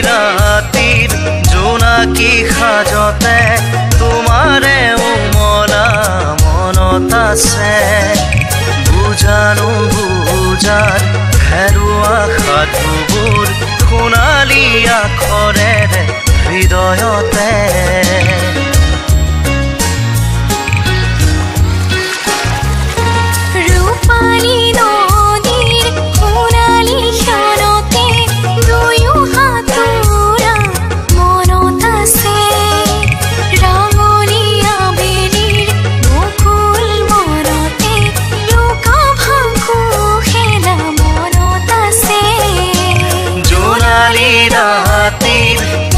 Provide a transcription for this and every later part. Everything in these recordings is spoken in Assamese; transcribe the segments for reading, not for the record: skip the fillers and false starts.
ৰাতিৰ জোনাকি সাজতে তোমাৰে উমলা মনত আছে বুজানো বুজাৰ হেৰুৱা সাধুবোৰ সোণালী আখৰেৰে হৃদয়তে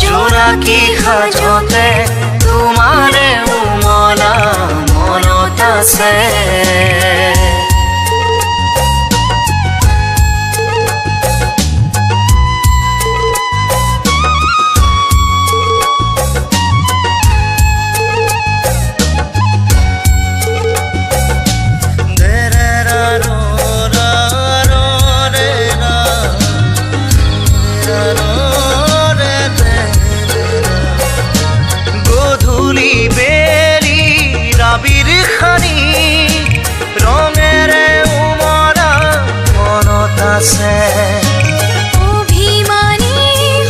জোনাকি সাজতে তোমাৰে উমলা মনত আছে অভিমানী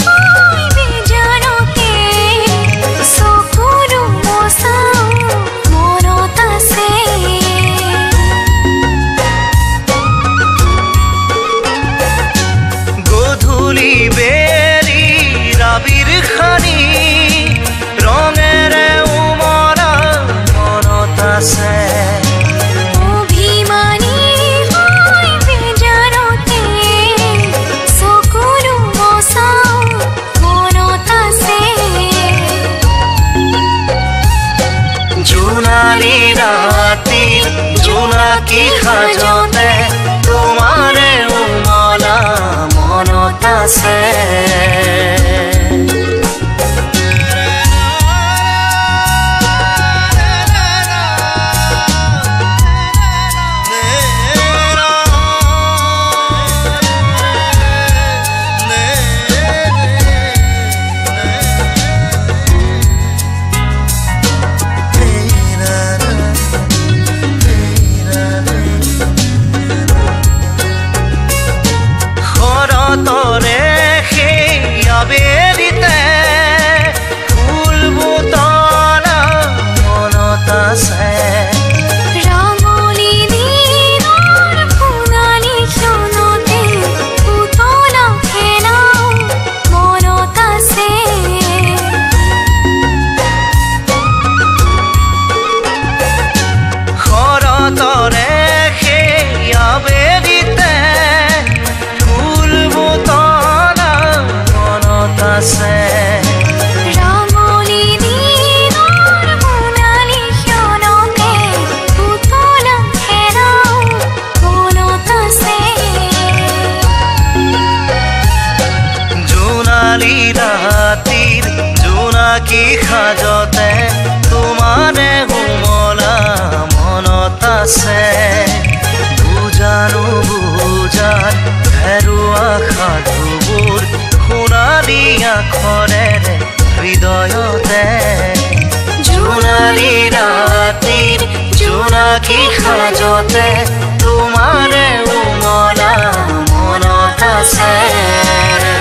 হৈ বেজাৰকে চকুৰো মচাও মনত আছে গধূলি বেলি ৰাবিৰ খানি ৰঙেৰে উমলা মনত আছে ৰাতিৰ জোনাকি সাজতে তোমাৰে উমলা মনত আছে ৰাতিৰ জোনাকি সাজতে তোমাৰে উমলা মনত আছে বুজানো বুজাৰ হেৰুৱা সাধুবোৰ সোণালী আখৰেৰে হৃদয়তে জোনালী ৰাতিৰ জোনাকি সাজতে তোমাৰে উমলা মনত আছে নে